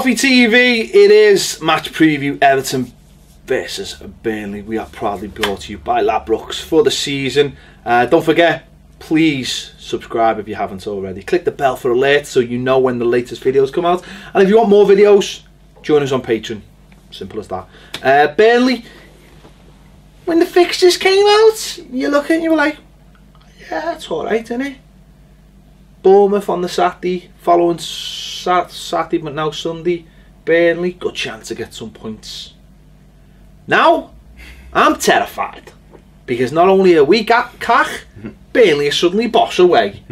Toffee TV, it is match preview Everton versus Burnley. We are proudly brought to you by Ladbrokes for the season. Don't forget, please subscribe if you haven't already. Click the bell for alerts so you know when the latest videos come out. And if you want more videos, join us on Patreon. Simple as that. Burnley, when the fixtures came out, you look at it and you were like, yeah, it's alright, isn't it? Bournemouth on the Saturday, following Saturday but now Sunday. Burnley, good chance to get some points. Now, I'm terrified. Because not only are we cack, Burnley are suddenly boss away.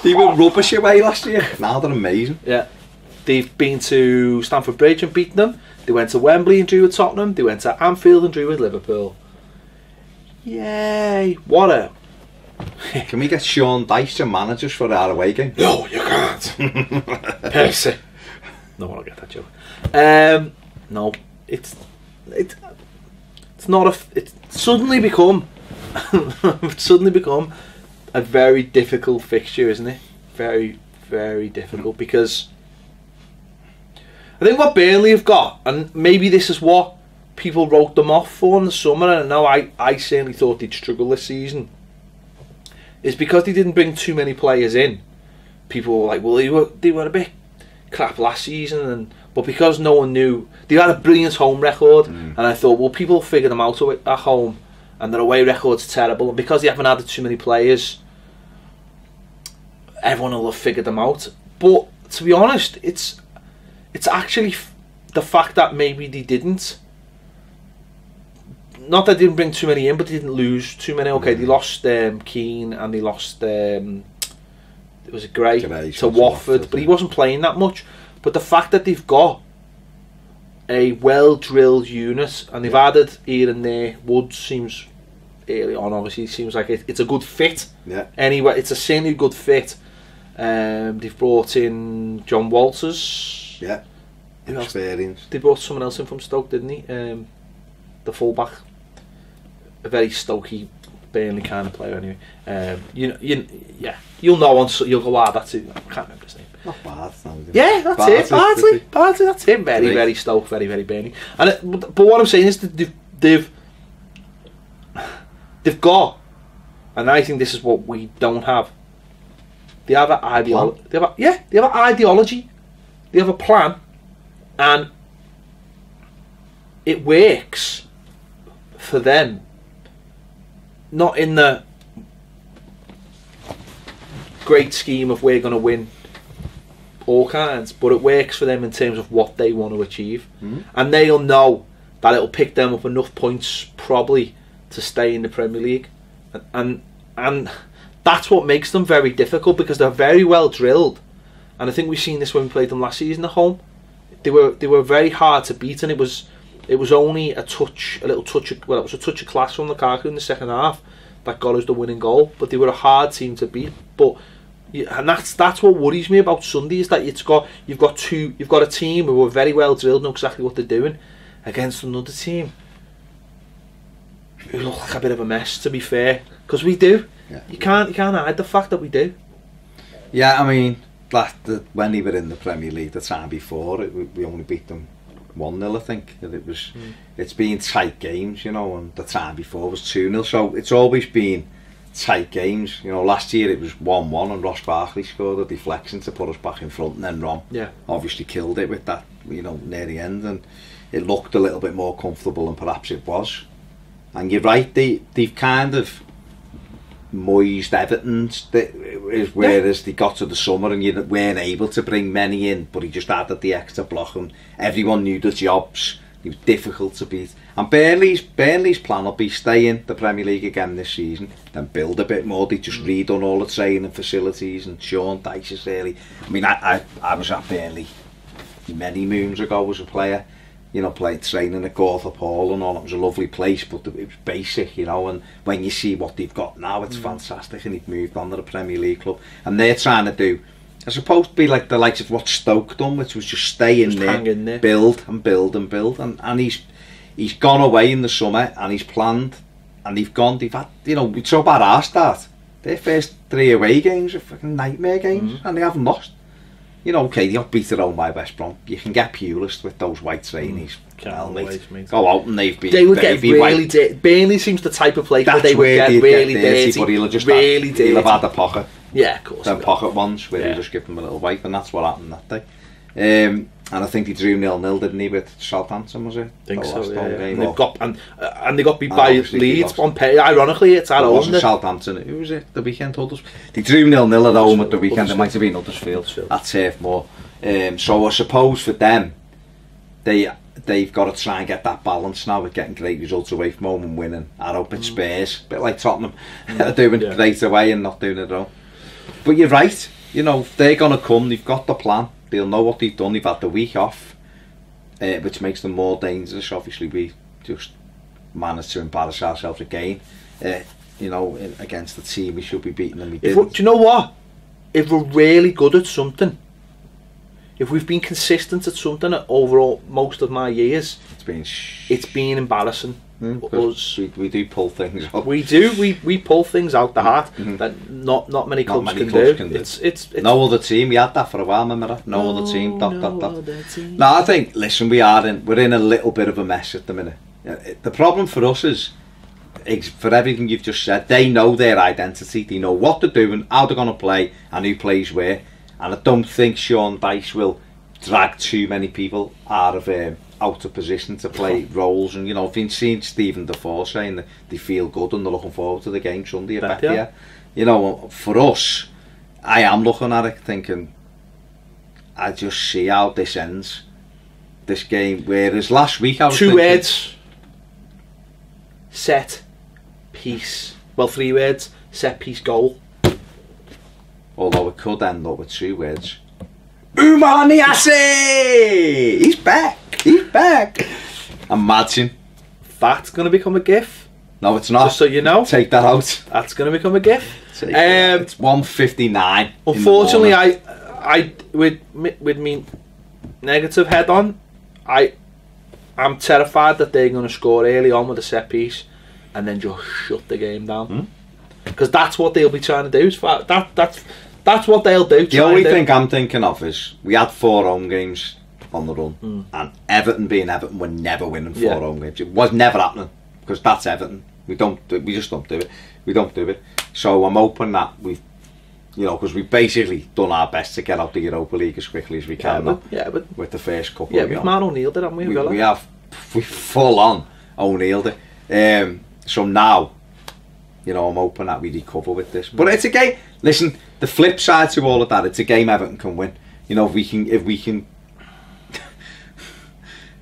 They were rubbish away last year. Now they're amazing. Yeah. They've been to Stamford Bridge and beaten them. They went to Wembley and drew with Tottenham. They went to Anfield and drew with Liverpool. Yay. What a... Can we get Sean Dyche and managers for our away game? No, you can't. Percy. No one will get that joke. No, it's not a. It's suddenly become a very difficult fixture, isn't it? Very, very difficult because I think what Burnley have got, and maybe this is what people wrote them off for in the summer, and I certainly thought they'd struggle this season. Is because they didn't bring too many players in. People were like, well, they were a bit crap last season, but because no one knew, they had a brilliant home record, and I thought, well, people figure them out at home, and their away record's terrible, and because they haven't added too many players, everyone will have figured them out. But to be honest, it's actually the fact that maybe they didn't. Not that they didn't bring too many in, but they didn't lose too many. Okay, they lost Keane and they lost it was a Gray to Watford, but he wasn't playing that much. But the fact that they've got a well-drilled unit and they've added here and there, Wood seems early on, obviously, seems like it's a good fit. Yeah. Anyway, it's a certainly good fit. They've brought in John Walters. Yeah. Experience. They brought someone else in from Stoke, didn't he? The fullback. A very Stokey, Burnley kind of player, anyway. You'll know on. You'll go, wow, that's it. I can't remember his name. Not bad. Yeah, that's it. Bardsley, that's him. Very, very Stoke, very, very Burnley. And but what I'm saying is that they've got, and I think this is what we don't have. They have an ideology. They have an ideology. They have a plan, and it works for them. Not in the great scheme of we're going to win all kinds, but it works for them in terms of what they want to achieve, and they'll know that it'll pick them up enough points probably to stay in the Premier League, and that's what makes them very difficult because they're very well drilled, and I think we've seen this when we played them last season at home. They were very hard to beat, and it was only a little touch of class from Lukaku in the second half that got us the winning goal. But they were a hard team to beat. And that's what worries me about Sunday, is that you've got a team who are very well drilled, know exactly what they're doing, against another team who look like a bit of a mess. To be fair, because we do. Yeah. You can't hide the fact that we do. Yeah, I mean, when they were in the Premier League the time before, we only beat them 1-0, I think. And it's been tight games, and the time before was 2-0. So it's always been tight games. Last year it was 1-1 and Ross Barkley scored a deflection to put us back in front, and then Rom obviously killed it with that, near the end, and it looked a little bit more comfortable than perhaps it was. And you're right, they've kind of moised Everton, whereas they got to the summer and you weren't able to bring many in, but he just added the extra block and everyone knew the jobs. It was difficult to beat. And Burnley's plan will be stay in the Premier League again this season, then build a bit more. They just redone all the training facilities, and Sean Dyche is really... I mean, I was at Burnley many moons ago as a player, played training at Gawthorpe Hall and all. It was a lovely place, but it was basic, and when you see what they've got now, it's fantastic, and they've moved on to the Premier League club, and they're trying to do, as opposed to be like the likes of what Stoke done, which was just stay in there, build and build and build, and he's gone away in the summer, and he's planned, and they've had, we talk about our start, their first 3 away games are fucking nightmare games, and they haven't lost. You know, okay, they got beat at home by West Brom. You can get Pulis with those white trainees. Go out and they would get really dirty. Burnley seems the type of place where they would get really dirty, but he'll just really dirty. He'll have had a pocket. Yeah, of course. Them pocket ones where you just give them a little wipe, and that's what happened that day. And I think he drew 0-0, didn't he, with Southampton, was it? I think so, yeah. And they got beat by Leeds on pay. Ironically, it's at home. Southampton. Who was it? The weekend, Huddersfield. They drew 0-0 at home at the weekend. It might have been Huddersfield. That's Turf Moor. So I suppose for them, they've got to try and get that balance now with getting great results away from home and winning. I hope it's Spurs, a bit like Tottenham, doing great away and not doing it at home. But you're right. You know, they're going to come. They've got the plan. They'll know what they've done. They've had the week off, which makes them more dangerous. Obviously, we just managed to embarrass ourselves again. You know, against the team we should be beating them. Do you know what? If we're really good at something, if we've been consistent at something overall most of my years, it's been embarrassing. We do pull things out. We do. We pull things out the heart that not many clubs can do. It's no other team. We had that for a while, remember? No other team. No, I think. Listen, we're in a little bit of a mess at the minute. The problem for us is, for everything you've just said, they know their identity. They know what they're doing, how they're going to play, and who plays where. And I don't think Sean Dyche will drag too many people out of position to play roles. And you know, I've been seeing Stephen Defoe saying that they feel good and they're looking forward to the game Sunday at Betia. You know, for us, I am looking at it thinking, I just see how this ends, this game. Whereas last week I was two words: set piece. Well, 3 words: set piece goal. Although it could end up with 2 words. Oumar Niasse! He's back! He's back! Imagine. That's going to become a gif. No, it's not. Just so you know. Take that out. That's going to become a gif. It's 1:59. Unfortunately, I with me negative head on, I'm terrified that they're going to score early on with a set piece and then just shut the game down. Because that's what they'll be trying to do. That's what they'll do. The only thing I'm thinking of is we had 4 home games on the run, and Everton being Everton, we're never winning 4 home games. It was never happening because that's Everton. We just don't do it. We don't do it. So I'm hoping that we've, you know, because we've basically done our best to get out the Europa League as quickly as we can. But with the first couple. Yeah, we've man O'Neill'd it, haven't we? We full on O'Neill'd it. So now, you know, I'm hoping that we recover with this. But it's a game. Listen, the flip side to all of that, it's a game Everton can win. You know, if we can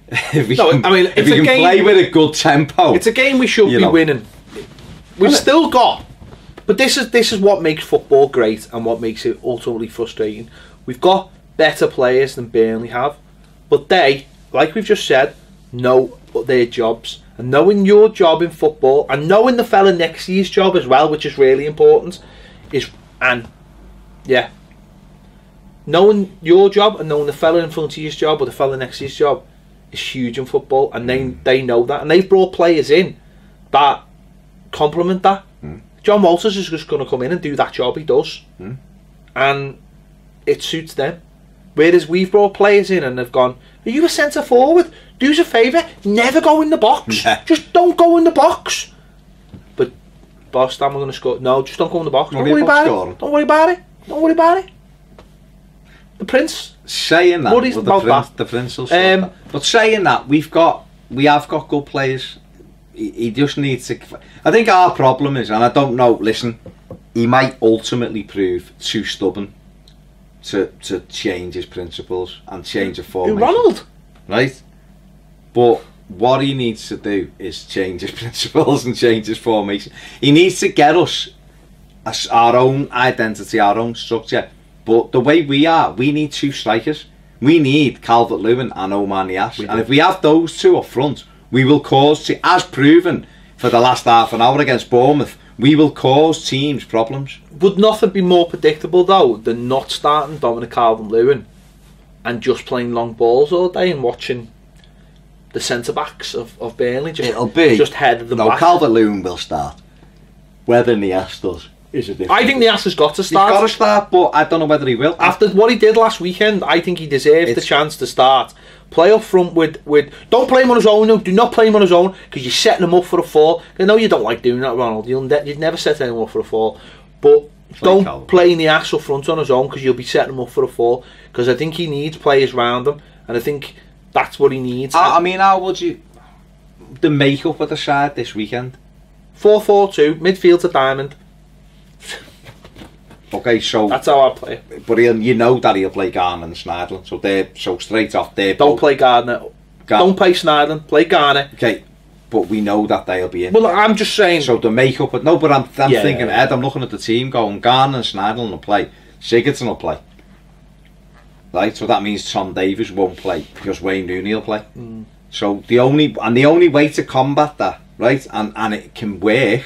play with a good tempo. It's a game we should be winning. We've still got, but this is what makes football great and what makes it ultimately frustrating. We've got better players than Burnley have, but they, like we've just said, know their jobs. And knowing your job in football and knowing the fella next to you's job as well, which is really important, knowing your job and knowing the fella in front of you's job or the fella next to you's job is huge in football, and they know that, and they've brought players in that complement that. John Walters is just going to come in and do that job he does, and it suits them. Whereas we've brought players in and they've gone, are you a centre forward? Do us a favour, never go in the box. Just don't go in the box. But boss, we're going to score. No, just don't go in the box. Don't worry about it. Don't worry about it. Don't worry about it. The Prince saying that, the Prince will score. But saying that, we have got good players. He just needs to. I think our problem is, and I don't know. Listen, he might ultimately prove too stubborn to change his principles and change a formation. Ronald, right? But what he needs to do is change his principles and change his formation. He needs to get us our own identity, our own structure. But the way we are, we need 2 strikers. We need Calvert-Lewin and Oumar Niasse. And if we have those 2 up front, we will cause, as proven for the last half an hour against Bournemouth, we will cause teams problems. Would nothing be more predictable though than not starting Dominic Calvert-Lewin and just playing long balls all day and watching the centre-backs of Burnley just head of the back? Calvert-Lewin will start. Whether Niasse does is a different. I think Nias has got to start. He's got to start, but I don't know whether he will. After what he did last weekend, I think he deserves the chance to start. Play up front with. Don't play him on his own. No, do not play him on his own because you're setting him up for a fall. I know you don't like doing that, Ronald. You'd never set anyone up for a fall, but don't play Nias up front on his own because you'll be setting him up for a fall. Because I think he needs players around him, and I think that's what he needs. I mean, how would you the makeup of the side this weekend? 4-4-2, midfield to diamond. Okay, so that's how I play. But you know that he'll play Garner and Snidling, so straight off there. Don't play Gardner. Don't play Snidling. Play Garner. Okay, but we know that they'll be in. Well, I'm just saying. So the makeup, but no, but I'm thinking ahead. I'm looking at the team going. Garner and Snidling will play. Sigurdsson will play. Right, so that means Tom Davies won't play because Wayne Rooney will play. So the only way to combat that, right, and it can work,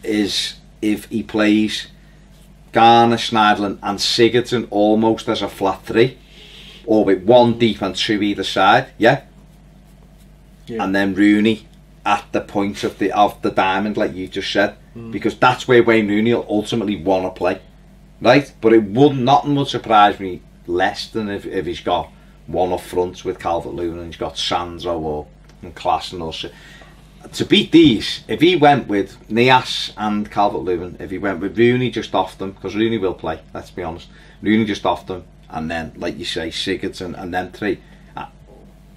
is if he plays Garner, Snidling and Sigurdsson almost as a flat three, or with one deep and two either side, and then Rooney at the point of the diamond, like you just said, because that's where Wayne Rooney will ultimately want to play, right? But nothing would surprise me less than if he's got one up front with Calvert-Lewin and he's got Sandro and Klaassen or so. To beat these, if he went with Nias and Calvert-Lewin, if he went with Rooney just off them, because Rooney will play, let's be honest, Rooney just off them, and then, like you say, Sigurdsson and then three,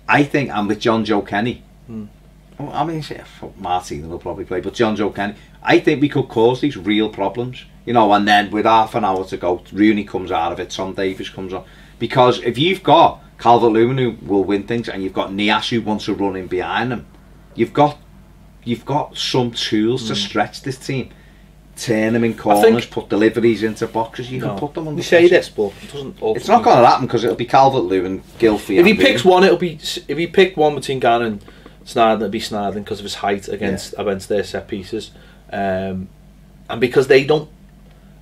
I think, and with John Joe Kenny, I mean, Martin will probably play, but John Joe Kenny, I think we could cause these real problems, you know, and then with half an hour to go, Rooney comes out of it, Tom Davies comes on, because if you've got Calvert-Lewin who will win things, and you've got Nias who wants to run in behind them, you've got some tools to stretch this team, turn them in corners, put deliveries into boxes. You can put them on the. You say this, but it doesn't. It's not going to happen because it'll be Calvert-Lewin, Gylfi. If he picks one, it'll be. If he picked one between Garner and Snidling, it'll be Snidling because of his height against their set pieces, and because they don't.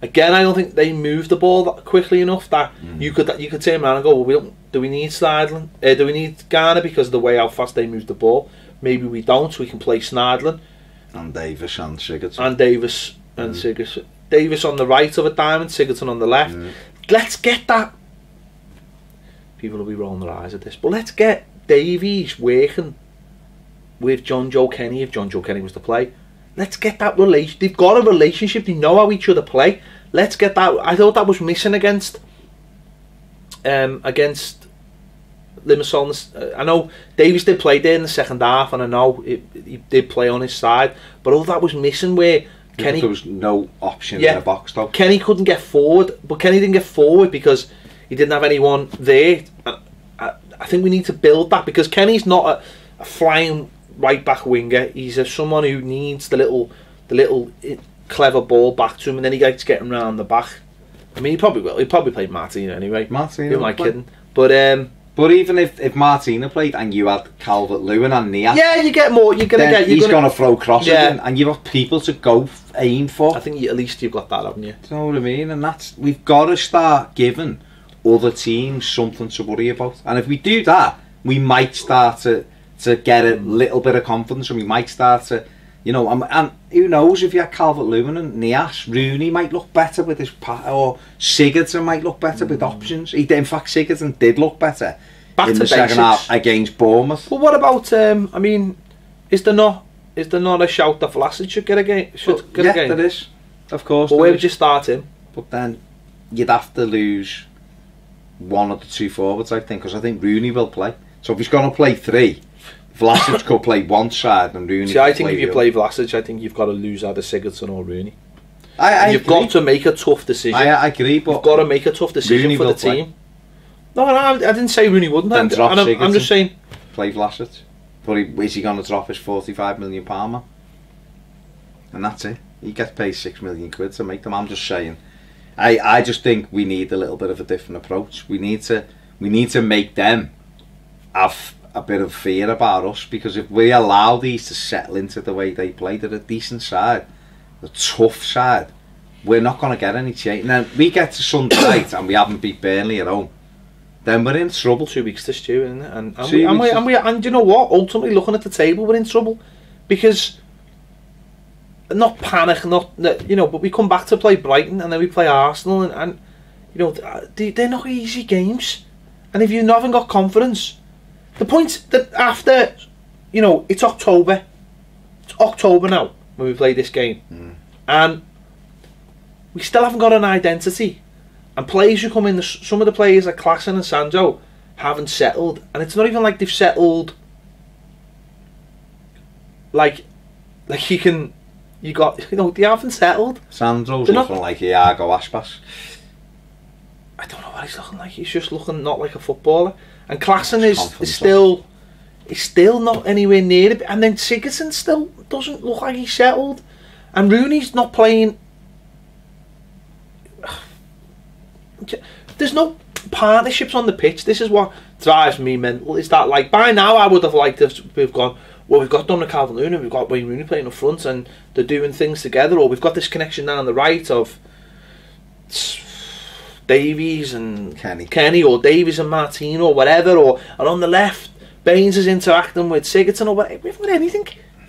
Again, I don't think they move the ball that quickly enough that you could turn around and go, well, do we need Snidling? Do we need Garner because of the way how fast they move the ball? Maybe we don't. We can play Snidling and Davies and Sigurdsson. And Davies and Sigurdsson. Davies on the right of a diamond, Sigurdsson on the left. Let's get that. People will be rolling their eyes at this, but let's get Davies working with John Joe Kenny if John Joe Kenny was to play. Let's get that relation. They've got a relationship. They know how each other play. Let's get that. I thought that was missing against Limassol. I know Davies did play there in the second half, and I know he did play on his side, but all that was missing where Kenny. There was no option in the box though. Kenny couldn't get forward, but Kenny didn't get forward because he didn't have anyone there. I think we need to build that because Kenny's not a flying right back winger. He's someone who needs the little clever ball back to him, and then he likes getting around the back. I mean, he probably will. He'll probably play Martina anyway. Martina, am I kidding? But even if Martina played and you had Calvert-Lewin and Nias, you get more. He's going to throw crosses in, and you've got people to go aim for. I think at least you've got that, haven't you? Do you know what I mean? And we've got to start giving other teams something to worry about. And if we do that, we might start to get a little bit of confidence, and we might start to, and who knows, if you had Calvert-Lewin and Nias, Rooney might look better with his or Sigurdsson might look better with options. In fact, Sigurdsson did look better in the second half against Bournemouth. But what about, I mean, is there not a shout that Vlasic should get a game? There is, of course. But where would you start him? But then you'd have to lose one of the two forwards, I think, because I think Rooney will play. So if he's going to play three, Vlasic could play one side and Rooney. See, I think if you play Vlasic, I think you've got to lose either Sigurdsson or Rooney. You've agree. got to make a tough decision. I agree, but you've got to make a tough decision Rooney for the team. No, I didn't say Rooney wouldn't. I'm just saying play Vlasic. But is he going to drop his £45 million man? And that's it. He gets paid £6 million to make them. I'm just saying. I just think we need a little bit of a different approach. We need to make them have a bit of fear about us, because if we allow these to settle into the way they play, they're a decent side, a tough side, we're not going to get any change. And then we get to Sunday night and we haven't beat Burnley at home, then we're in trouble. 2 weeks to stew, isn't it? And, and, we, and you know what? Ultimately, looking at the table, we're in trouble, because not panic, not, you know, but we come back to play Brighton and then we play Arsenal, and you know, they're not easy games. And if you haven't got confidence, the point that after, you know, it's October now when we play this game, and we still haven't got an identity. And players who come in, some of the players like Klassen and Sancho haven't settled, and it's not even like they've settled. Like you know, they haven't settled. Sandro's looking like Iago Aspas. I don't know what he's looking like. He's just looking not like a footballer. And Klassen is still, he's still not anywhere near it. And then Sigurdsson still doesn't look like he's settled. And Rooney's not playing. There's no partnerships on the pitch. This is what drives me mental. Is that, like, by now I would have liked to have gone, well, we've got Dominic Calvert-Lewin and we've got Wayne Rooney playing up front and they're doing things together, or we've got this connection down the right of Davies and Kenny, or Davies and Martino, or whatever, and on the left Baines is interacting with Sigurdsson, or whatever. We haven't got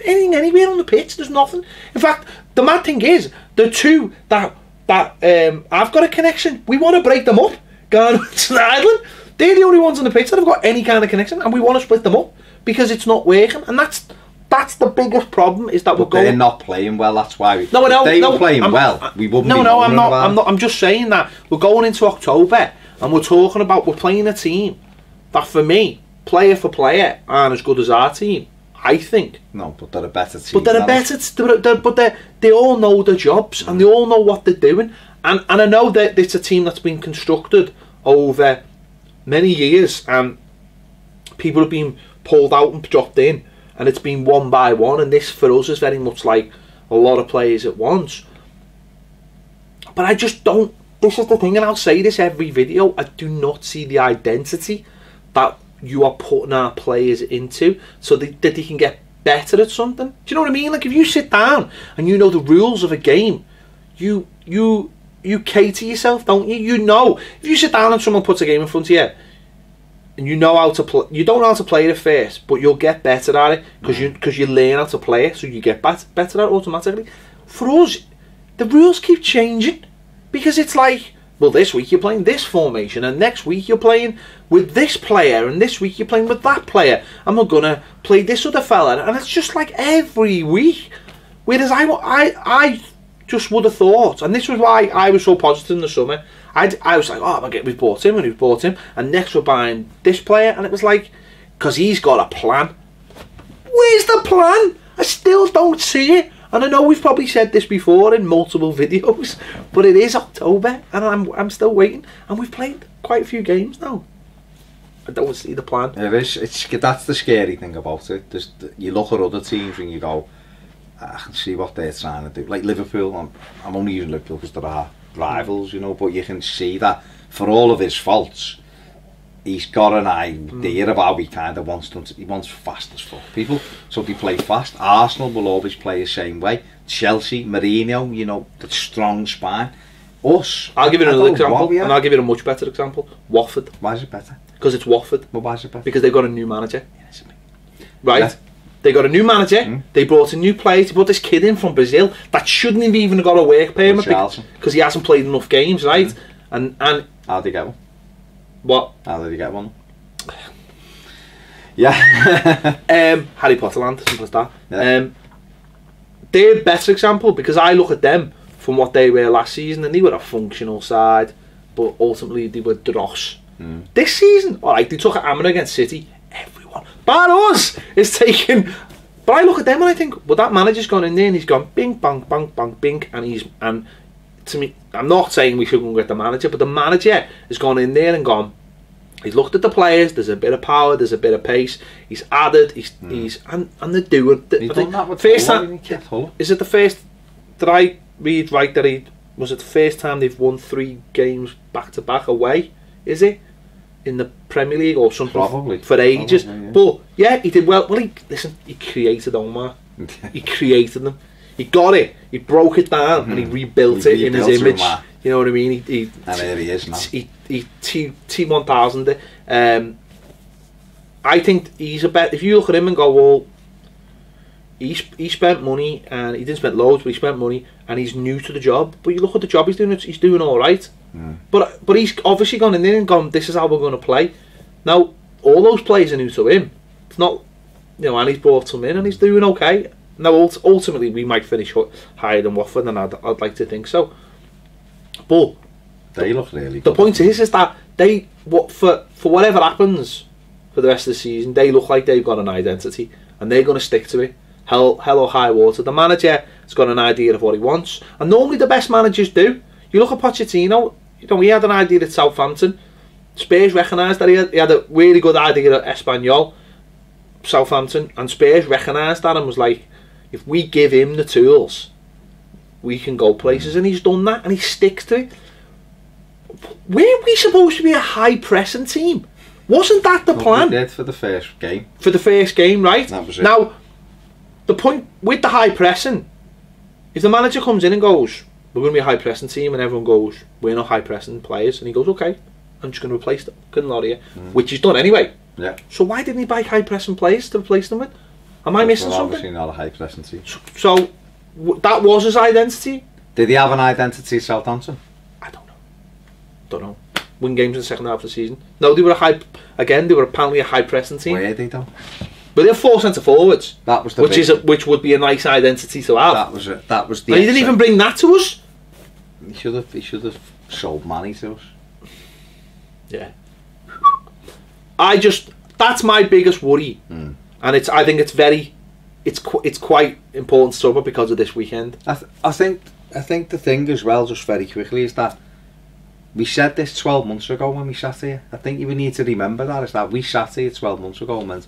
anything anywhere on the pitch. There's nothing. In fact, the mad thing is, the two that I've got a connection, we want to break them up. Garner and Ireland, they're the only ones on the pitch that have got any kind of connection, and we want to split them up because it's not working. And that's the biggest problem, is that they're not playing well. That's why we. No, if they were playing well, we wouldn't. No, I'm not. I'm just saying that we're going into October and we're talking about, we're playing a team that, for me, player for player, aren't as good as our team. I think. No, but they're a better team. But they're a better. But they all know their jobs and they all know what they're doing. And I know that it's a team that's been constructed over many years, and people have been pulled out and dropped in, and it's been one by one. And this for us is very much like a lot of players at once. But I just don't. This is the thing, and I'll say this every video. I do not see the identity that you are putting our players into, so that they can get better at something. Do you know what I mean? Like, if you sit down and you know the rules of a game, you cater yourself, don't you? You know, if you sit down and someone puts a game in front of you and you know how to play, you don't know how to play it at first, but you'll get better at it because you learn how to play it, so you get better at it automatically. For us, the rules keep changing, because it's like, well, this week you're playing this formation, and next week you're playing with this player, and this week you're playing with that player, and we're gonna play this other fella, and it's just like every week. Whereas I just would have thought, and this was why I was so positive in the summer. I was like, oh, we've bought him, and we've bought him, and next we're buying this player, and it was like, because he's got a plan. Where's the plan? I still don't see it. And I know we've probably said this before in multiple videos, but it is October and I'm still waiting, and we've played quite a few games now. I don't see the plan. It is. That's the scary thing about it. You look at other teams and you go, I can see what they're trying to do. Like Liverpool, I'm only using Liverpool because they're our rivals, you know, but you can see that for all of his faults, he's got an idea of how he kind of wants them to. He wants fast as fuck people, so they play fast. Arsenal will always play the same way. Chelsea, Mourinho, you know, the strong spine. Us, I'll give you another example, and I'll give you a much better example. Watford. Why is it better? Because it's Watford. Well, why is it better? Because they've got a new manager. Yes, right? Yeah. They got a new manager. They brought a new player. They brought this kid in from Brazil that shouldn't have even got a work permit because he hasn't played enough games, right? And how did he get one? What? How did he get one? Yeah. Harry Potter land, simple as that. Yeah. They're a better example, because I look at them from what they were last season, and they were a functional side, but ultimately they were dross. This season, alright, they took a hammer against City. Everyone, bar us, is taking. But I look at them and I think, well, that manager's gone in there and he's gone bing, bang, bang, bang, bing, and to me, I'm not saying we should go and get the manager, but the manager has gone in there and gone. He's looked at the players. There's a bit of power. There's a bit of pace. He's added. He's and they're doing. He's done that with first time. Is it the first? Did I read right that was it the first time they've won 3 games back to back away? Is it in the Premier League or something? Probably for ages. Probably, yeah. But yeah, he did well. Well, he created Omar. He created them. He got it. He broke it down and he rebuilt it in his image. You know what I mean? And there he is now. He T1000 it. I think he's a bet. If you look at him and go, well, he spent money, and he didn't spend loads, but he spent money, and he's new to the job. But you look at the job he's doing all right. But he's obviously gone in there and gone, this is how we're going to play. Now, all those players are new to him. It's not, and he's brought them in, and he's doing okay. Now, ultimately, we might finish higher than Watford, and I'd like to think so. But they look really good. The point is that for whatever happens for the rest of the season, they look like they've got an identity, and they're going to stick to it. Hell or high water. The manager has got an idea of what he wants, and normally the best managers do. You look at Pochettino. He had an idea at Southampton. Spurs recognised that he had a really good idea at Espanyol, Southampton, and Spurs recognised that and was like, if we give him the tools, we can go places, and he's done that, and he sticks to it. Weren't we supposed to be a high pressing team? Wasn't that the plan? We did for the first game. For the first game, right? That was it. Now, the point with the high pressing, if the manager comes in and goes, we're going to be a high pressing team, and everyone goes, we're not high pressing players, and he goes, okay, I'm just going to replace them, couldn't lie to you, which he's done anyway. Yeah. So why didn't he buy high pressing players to replace them with? Am I missing something? Obviously not a high pressing team. So that was his identity. Did he have an identity at Southampton? I don't know. Win games in the second half of the season. No, they were apparently a high pressing team. Were they though? But they have 4 centre forwards. That was the which would be a nice identity to have. That was it. That was the. And he didn't even bring that to us. He should have sold money to us. Yeah. That's my biggest worry, and I think it's quite important to talk about because of this weekend. I think the thing as well, just very quickly, is that we said this 12 months ago when we sat here. I think you need to remember that, is that we sat here 12 months ago and went,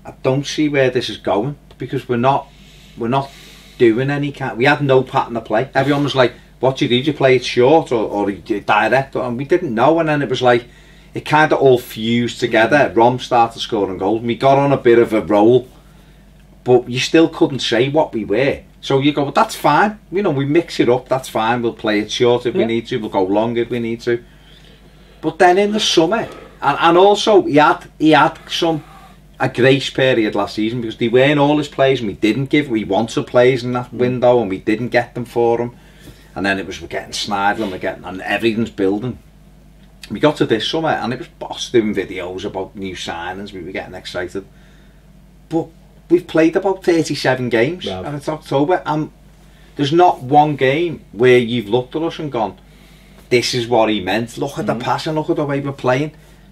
I don't see where this is going, because we're not doing any kind. We had no pattern of play. Everyone was like, what do you do? Do you play it short or you direct? And we didn't know, and then it was like, it kind of all fused together. Rom started scoring goals, and we got on a bit of a roll, but you still couldn't say what we were. So you go, well, that's fine. We mix it up, that's fine. We'll play it short if we need to. We'll go long if we need to. But then in the summer, and also he had a grace period last season, because they weren't all his players, and we wanted players in that window, and we didn't get them for him. And then it was, we're getting Sneijder, and everything's building. We got to this summer, and it was boss doing videos about new signings. We were getting excited, but we've played about 37 games, and it's October, and there's not one game where you've looked at us and gone, this is what he meant. Look at the passing, look at the way we're playing.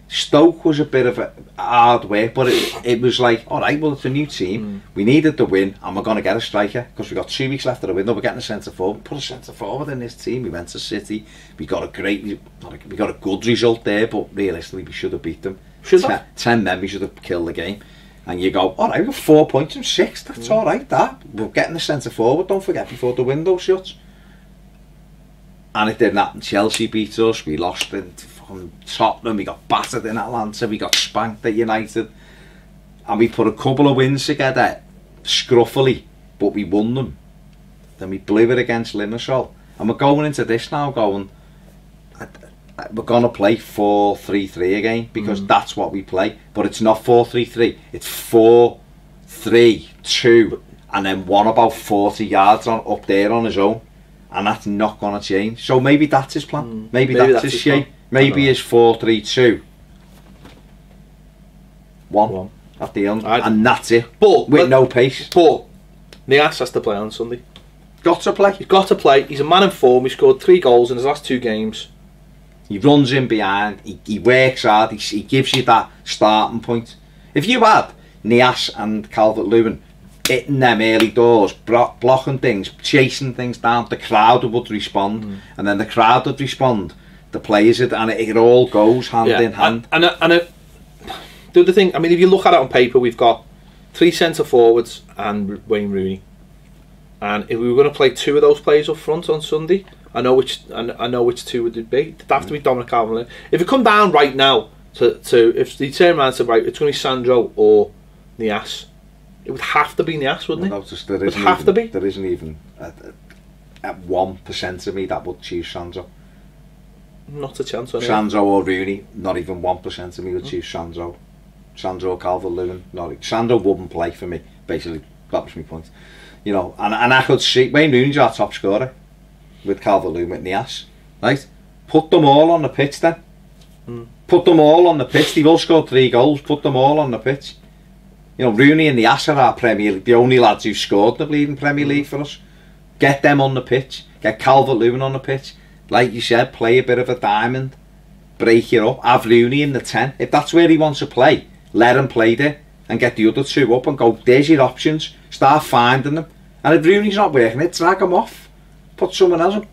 Stoke was a bit of a hard work, but it was like, all right, well, it's a new team. We needed the win, and we're going to get a striker, because we've got 2 weeks left of the window. We're getting a centre forward. Put a centre forward in this team. We went to City. We got a good result there, but realistically, we should have beat them. 10 men, we should have killed the game. And you go, all right, we've got 4 points from 6. That's all right. We're getting a centre forward. Don't forget, before the window shuts. And it didn't happen. Chelsea beat us. We lost from Tottenham. We got battered in Atlanta. We got spanked at United. And we put a couple of wins together, scruffily, but we won them. Then we blew it against Limassol. And we're going into this now going, we're going to play 4-3-3 again, because that's what we play. But it's not 4-3-3. It's 4-3-2. And then one about 40 yards up there on his own. And that's not going to change. So maybe that's his plan. Maybe that's his shape. Maybe it's 4-3-2. 1 at the end. And that's it. But with no pace. But Nias has to play on Sunday. Got to play. He's got to play. He's a man in form. He scored 3 goals in his last 2 games. He runs in behind. He works hard. He gives you that starting point. If you had Nias and Calvert-Lewin hitting them early doors, blocking things, chasing things down, the crowd would respond, and then the crowd would respond, the players would, and it all goes hand in hand. And the other thing, I mean, if you look at it on paper, we've got 3 centre forwards and Wayne Rooney, and if we were going to play 2 of those players up front on Sunday, I know which 2 would it be. It'd have to be Dominic Calvert-Lewin. If it come down right now to if they turn around and say, right, it's going to be Sandro or Nias, it would have to be Nias, wouldn't it? There would have to be. There isn't even at 1% of me that would choose Sandro. Not a chance. Anyway. Sandro or Rooney, not even 1% of me would choose Sandro. Sandro or Calvert-Lewin, Sandro wouldn't play for me. Basically, That was my point. You know, and I could see Wayne Rooney's our top scorer with Calvert-Lewin and Nias, right? Put them all on the pitch then. Put them all on the pitch. They've all scored 3 goals. Put them all on the pitch. You know, Rooney and Nias are our Premier League, the only lads who scored the bleeding Premier League for us. Get them on the pitch. Get Calvert-Lewin on the pitch. Like you said, play a bit of a diamond. Break it up. Have Rooney in the 10. If that's where he wants to play, let him play there. And get the other 2 up and go, there's your options. Start finding them. And if Rooney's not working it, drag him off. Put someone else on.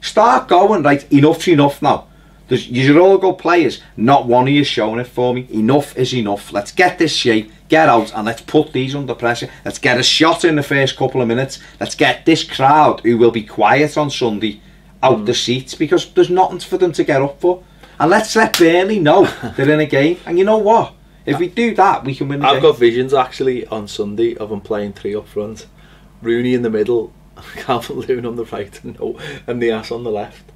Start going. Right, enough's enough now. You're all good players. Not one of you showing it for me. Enough is enough. Let's get this shape. Get out and let's put these under pressure. Let's get a shot in the first couple of minutes. Let's get this crowd, who will be quiet on Sunday, out the seats, because there's nothing for them to get up for. And let's let Burnley know they're in a game. And you know what? If we do that, we can win the game. I've got visions actually on Sunday of them playing 3 up front, Rooney in the middle, Calvert-Lewin on the right, and Nias on the left.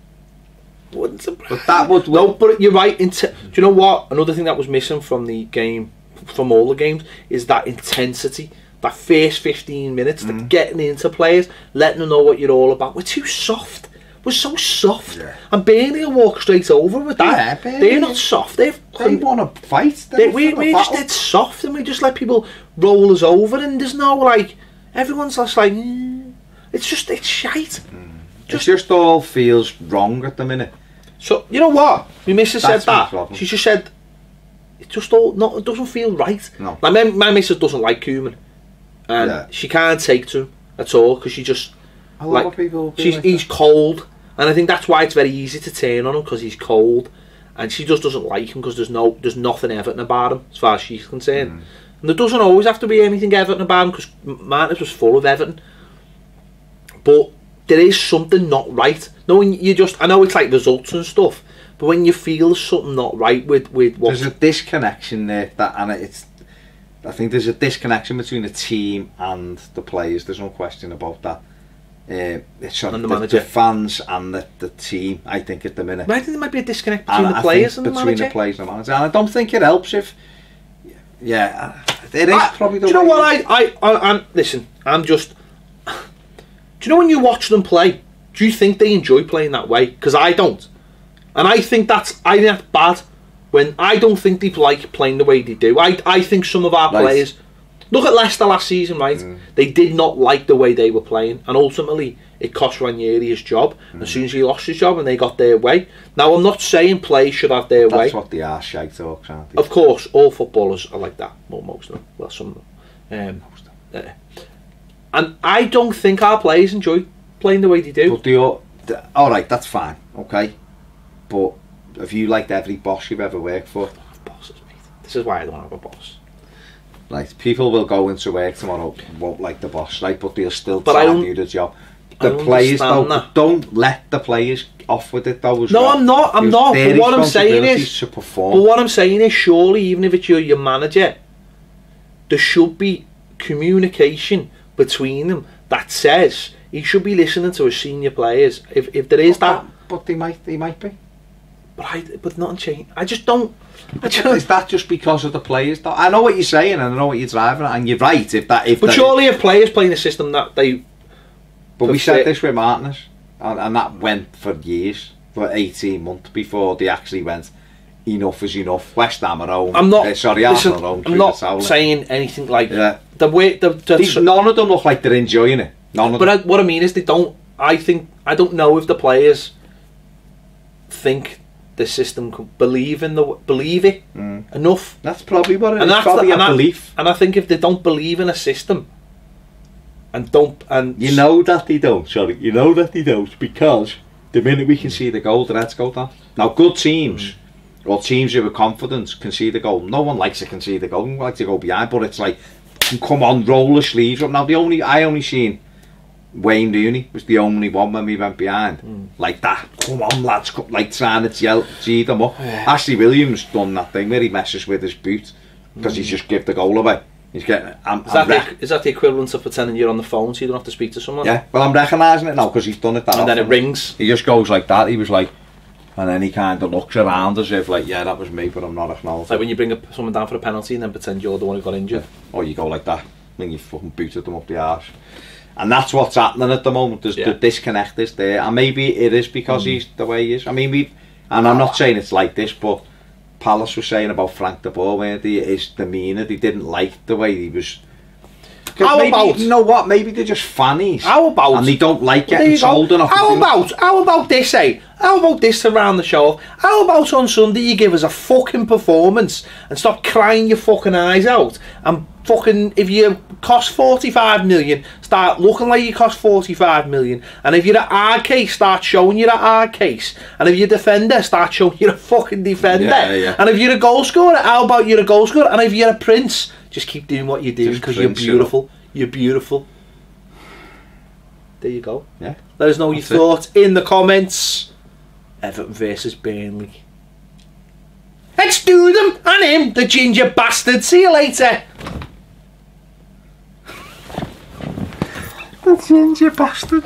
Wouldn't surprise. But that would no. But you're right. Do you know what? Another thing that was missing from the game, from all the games, is that intensity. That first 15 minutes, that getting into players, letting them know what you're all about. We're too soft. We're so soft. Yeah. And Burnley will walk straight over with that. Yeah, they're not soft. They want to fight. We're just dead soft, and we just let people roll us over. And there's no like, everyone's just like, it's shite. It just all feels wrong at the minute. So you know what? My missus said that. She just said it just all it doesn't feel right. No. Like my missus doesn't like Koeman, and she can't take to him at all because she just a lot of people. He's cold, and I think that's why it's very easy to turn on him, because he's cold, and she just doesn't like him because there's nothing Everton about him as far as she's concerned. And there doesn't always have to be anything Everton about him, because Martinez was full of Everton, but there is something not right. No, when you just, I know it's like results and stuff, but when you feel there's something not right with what, there's a disconnection there. I think there's a disconnection between the team and the players. There's no question about that. It's and the manager, the fans and the team. I think at the minute. But I think there might be a disconnect between the players and the manager. Between the players and the manager, and I don't think it helps if. Yeah, it is probably the. Do you know what I listen? I'm just. Do you know when you watch them play, do you think they enjoy playing that way? Because I don't. And I think that's bad. When I don't think they like playing the way they do. I think some of our players... Look at Leicester last season, right? They did not like the way they were playing. And ultimately, it cost Ranieri his job. As soon as he lost his job and they got their way. Now, I'm not saying players should have their way. That's what they are, shite talks, aren't they? Of course, all footballers are like that. Well, most of them. Well, some of them. And I don't think our players enjoy playing the way they do. But alright, that's fine, okay. But have you liked every boss you've ever worked for? I don't have bosses, mate. This is why I don't have a boss. Right, people will go into work tomorrow, won't like the boss, right? But they'll still try and do the job. The players, though, don't let the players off with it, though. No, I'm not. But what I'm saying is, to perform. But what I'm saying is, surely, even if it's your manager, there should be communication between them that says he should be listening to his senior players. If there is that, but they might be. But nothing changed. I just don't. Is that just because of the players? Though? I know what you're saying, and I know what you're driving at, and you're right. But surely, if players playing a system that they. But we said this with Martinez, and that went for years, for 18 months before they actually went. Enough is enough. West Ham at home. I'm not. Arsenal at home. I'm not saying anything like the way none of them look like they're enjoying it. None of them. What I mean is they don't. I don't know if the players think the system can believe it enough. That's probably what it is. Probably a belief. And I think if they don't believe in a system, and you know that they don't. Sorry, you know that they don't, because the minute we can see the goal, the Reds go down. Now, good teams. Or teams who are confident can see the goal. No one likes to concede the goal. No one likes to go behind, but it's like, come on, roll the sleeves up. Now, I only seen Wayne Rooney was the only one when we went behind. Like that. Come on, lads. Like trying to gee them up. Ashley Williams done that thing where he messes with his boot because he's just give the goal away. He's getting. Is that the equivalent of pretending you're on the phone so you don't have to speak to someone? Yeah. Well, I'm recognising it now because he's done it that and often. Then it rings. He just goes like that. He was like. And then he kind of looks around as if like, yeah, that was me, but I'm not acknowledging. Like when you bring someone down for a penalty and then pretend you're the one who got injured. Or you go like that. when you fucking booted them up the arse. And that's what's happening at the moment. There's the disconnect is there, and maybe it is because he's the way he is. I mean, and I'm not saying it's like this, but Palace was saying about Frank de Boer, weren't they? His demeanour, they didn't like the way he was. You know what? Maybe they're just fannies. And they don't like getting told enough. How about this, eh? How about this to round the show off? How about on Sunday you give us a fucking performance and stop crying your fucking eyes out, and fucking, if you cost 45 million, start looking like you cost 45 million, and if you're at our case, start showing you're at our case, and if you're a defender, start showing you're a fucking defender, and if you're a goal scorer, how about you're a goal scorer, and if you're a prince, just keep doing what you're doing because you're beautiful. You're beautiful. There you go. Yeah. Let us know your thoughts in the comments. Everton versus Burnley. Let's do them and him, the ginger bastard. See you later. The ginger bastard.